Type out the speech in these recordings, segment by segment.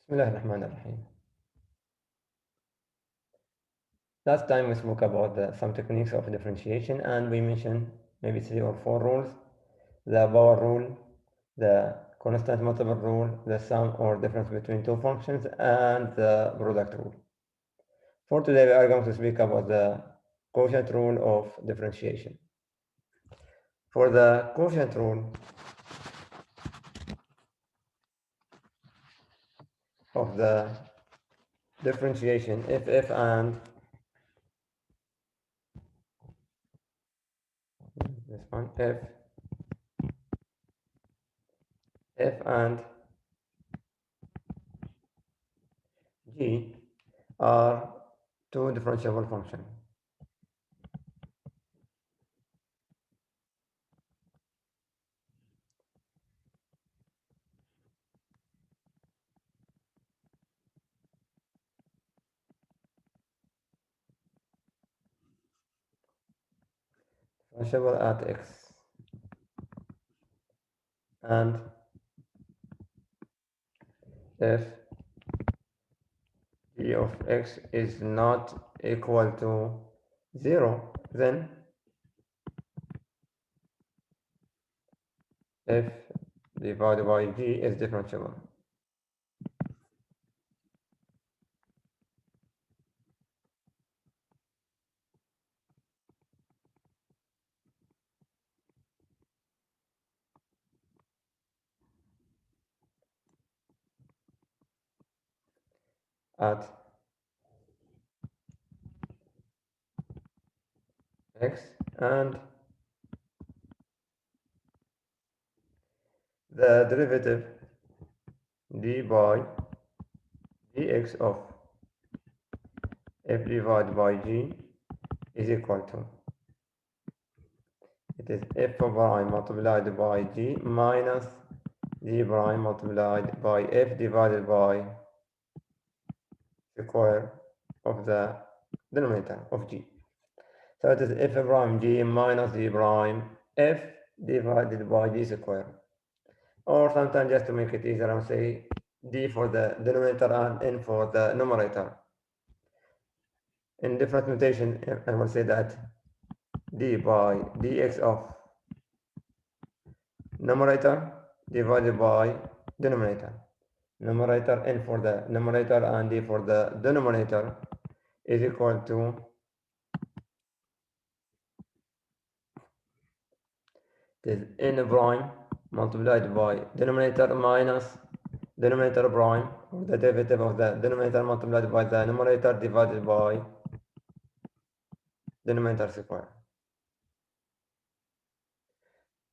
Bismillah ar-Rahman ar-Rahim. Last time we spoke about some techniques of differentiation, and we mentioned maybe 3 or 4 rules: the power rule, the constant multiple rule, the sum or difference between two functions, and the product rule. For today, we are going to speak about the quotient rule of differentiation. For the quotient rule of the differentiation, if and this one, if and g are two differentiable functions. Differentiable at x, and if g of x is not equal to 0, then f divided by g is differentiable. At x, and the derivative d by dx of f divided by g is equal to, it is f prime multiplied by g minus g prime multiplied by f divided by square of the denominator of g. So it is f prime g minus g prime f divided by g square. Or sometimes, just to make it easier, I'll say d for the denominator and n for the numerator. In different notation, I will say that d by dx of numerator divided by denominator. Numerator n for the numerator and d for the denominator is equal to this n prime multiplied by denominator minus denominator prime, or the derivative of the denominator multiplied by the numerator divided by denominator square.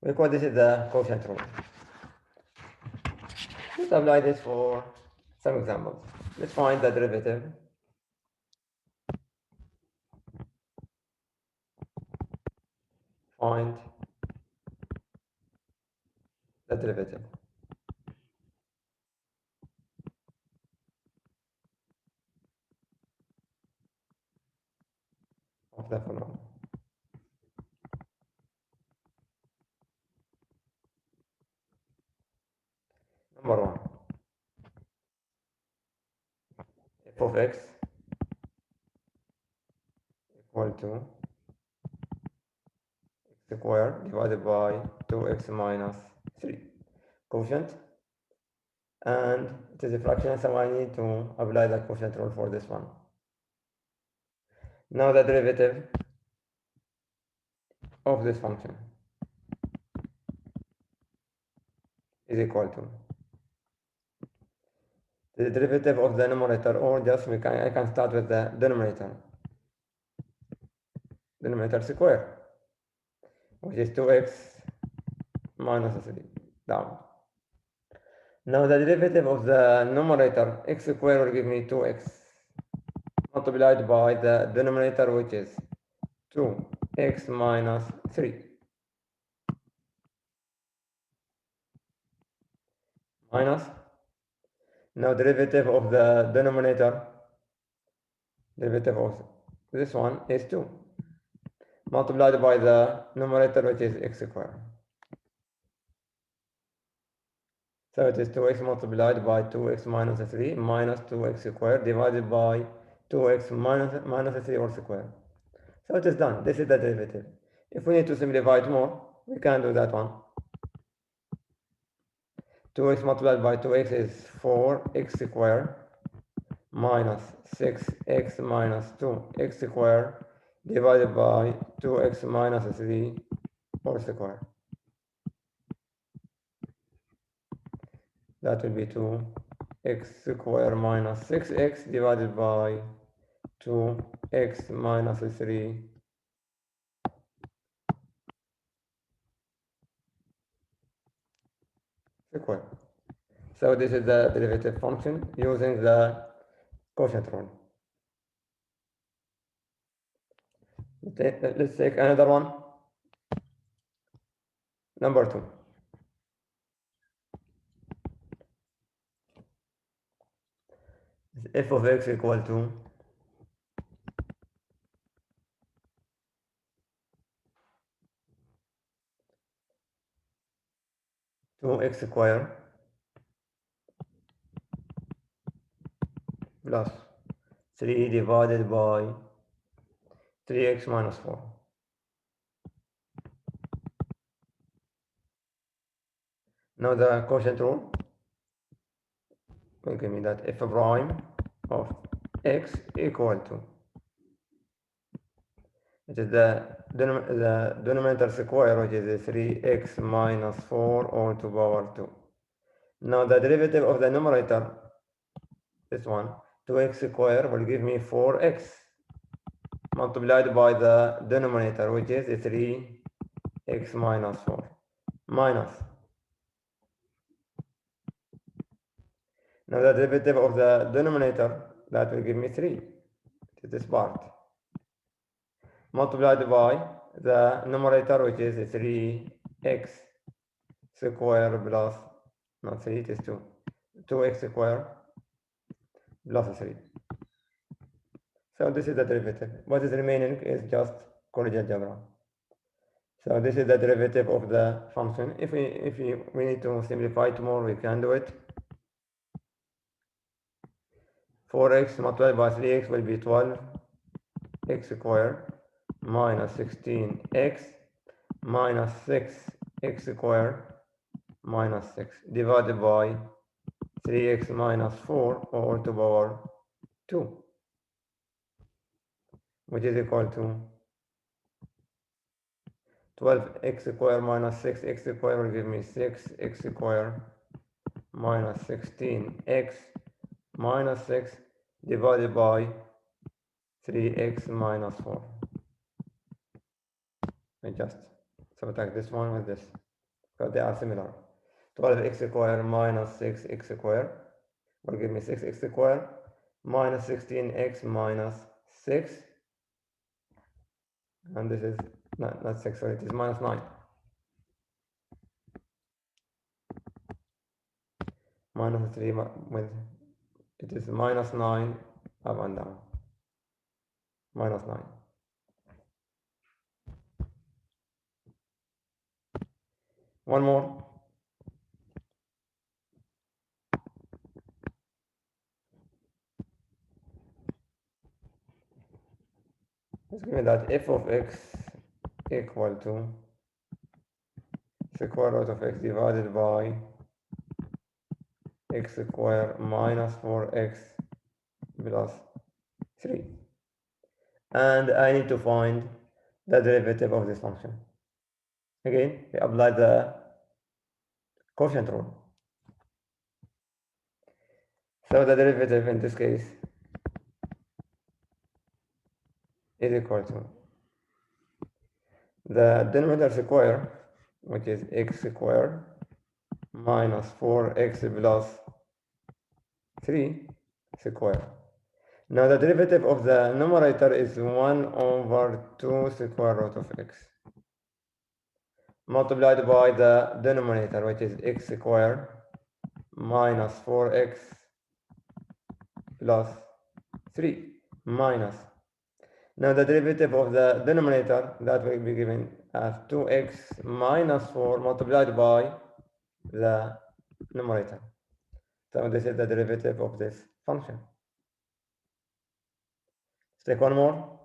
We call this the quotient rule. Let's apply this for some examples. Let's find the derivative of the following. Number 1, f of x equal to x squared divided by 2x minus 3. Quotient, and it is a fraction, so I need to apply the quotient rule for this one. Now the derivative of this function is equal to the derivative of the numerator, or just I can start with the denominator square, which is 2x minus 3 down. Now the derivative of the numerator, x squared, will give me 2x multiplied by the denominator, which is 2x minus 3 minus, now derivative of the denominator, derivative of this one is 2 multiplied by the numerator, which is x squared. So it is 2x multiplied by 2x minus 3 minus 2x squared divided by 2x minus 3 all squared. So it is done. This is the derivative. If we need to simplify it more, we can do that one. 2x multiplied by 2x is 4x squared minus 6x minus 2x squared divided by 2x minus 3 all squared. That will be 2x squared minus 6x divided by 2x minus 3 squared. So this is the derivative function using the quotient rule. Let's take another one. Number 2. F of x equal to 2x squared plus 3 divided by 3x minus 4. Now the quotient rule will give me that f prime of x equal to, it is the denominator square, which is 3x minus 4 all to power 2. Now the derivative of the numerator, this one, 2x square will give me 4x multiplied by the denominator, which is 3x minus 4 minus. Now the derivative of the denominator, that will give me 3, this part, multiplied by the numerator, which is 3x square plus, not 3, it is 2, 2x square plus 3. So this is the derivative. What is remaining is just collinear algebra. So this is the derivative of the function. If we need to simplify it more, we can do it. 4x multiplied by 3x will be 12x squared minus 16x minus 6x squared minus 6 divided by 3x minus 4 all to power 2, which is equal to 12x squared minus 6x squared will give me 6x squared minus 16x minus 6 divided by 3x minus 4. I just subtract this one with this because they are similar. 12x squared minus 6x squared will give me 6x squared minus 16x minus 6, and this is not 6, so it is minus 9. Minus 3 with, it is minus 9 up and down, minus 9. One more. Let's give me that f of x equal to square root of x divided by x squared minus 4x plus 3. And I need to find the derivative of this function. Again, we apply the quotient rule. So the derivative in this case is equal to the denominator square, which is x squared minus 4x plus 3 squared. Now the derivative of the numerator is 1 over 2 square root of x multiplied by the denominator, which is x squared minus 4x plus 3 minus. Now the derivative of the denominator, that will be given as 2x minus 4 multiplied by the numerator. So this is the derivative of this function. Let's take one more.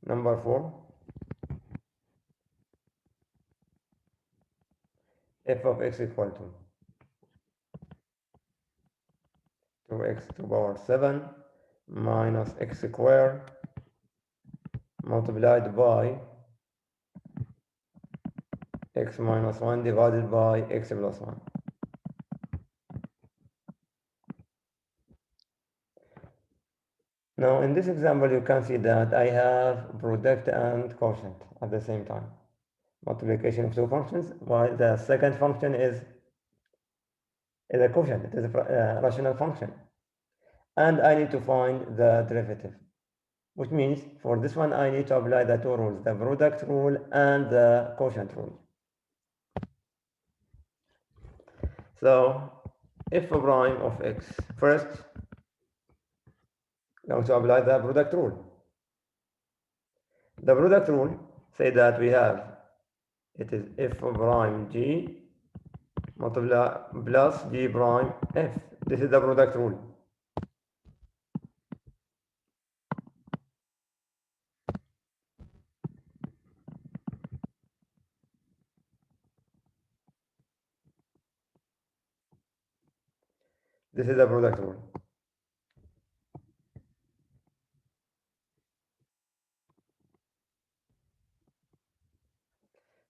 Number 4. F of x equal to 2x to the power 7 minus x squared multiplied by x minus 1 divided by x plus 1. Now in this example you can see that I have product and quotient at the same time. Multiplication of two functions, while the second function is a quotient, it is a rational function. And I need to find the derivative, which means for this one I need to apply the two rules, the product rule and the quotient rule. So f prime of x, first I'm going to apply the product rule. The product rule say that we have, it is f prime g multiply plus g prime f. This is the product rule. This is the product rule.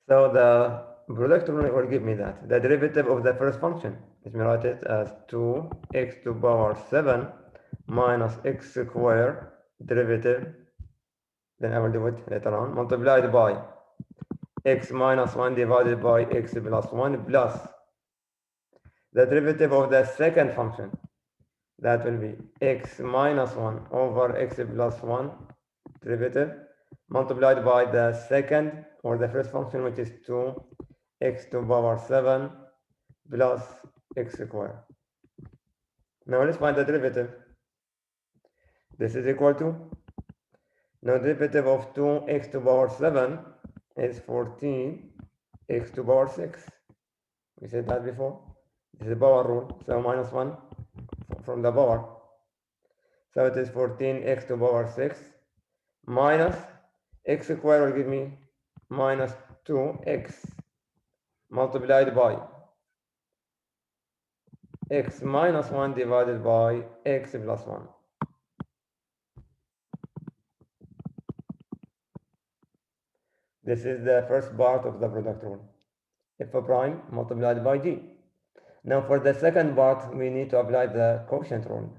So the product rule will give me that the derivative of the first function. Let me write it as 2x to the power 7 minus x squared derivative, then I will do it later on, multiplied by x minus 1 divided by x plus 1 plus the derivative of the second function, that will be x minus 1 over x plus 1 derivative multiplied by the second or the first function, which is 2x to the power 7 plus x squared. Now let's find the derivative. This is equal to, now derivative of 2x to the power 7 is 14x to the power 6. We said that before. This is the power rule, so minus 1 from the power. So it is 14x to the power 6 minus x squared will give me minus 2x multiplied by x minus 1 divided by x plus 1. This is the first part of the product rule. F prime multiplied by g. Now for the second part, we need to apply the quotient rule.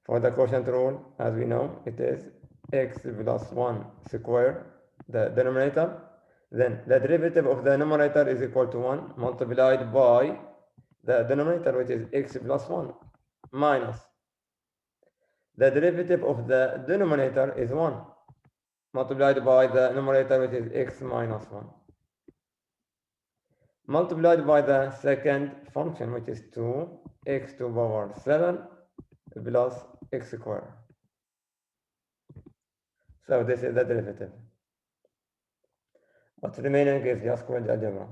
For the quotient rule, as we know, it is x plus 1 squared, the denominator. Then the derivative of the numerator is equal to 1 multiplied by the denominator, which is x plus 1 minus the derivative of the denominator is 1 multiplied by the numerator, which is x minus 1 multiplied by the second function, which is 2x to the power 7 plus x squared. So this is the derivative. What's remaining is just Coolidge algebra.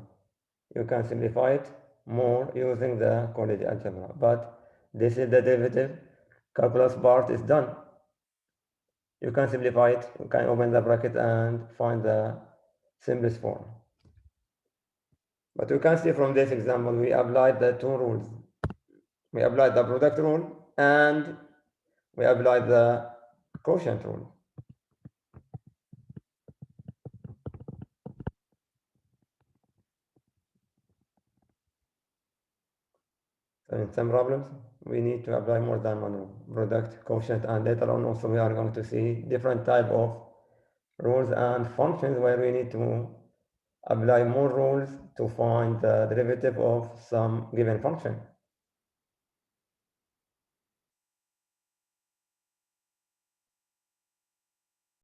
You can simplify it more using the Coolidge algebra, but this is the derivative. Calculus part is done. You can simplify it. You can open the bracket and find the simplest form. But you can see from this example, we applied the two rules. We applied the product rule and we applied the quotient rule. So in some problems, we need to apply more than one rule, product, quotient, and later on also we are going to see different type of rules and functions where we need to apply more rules to find the derivative of some given function.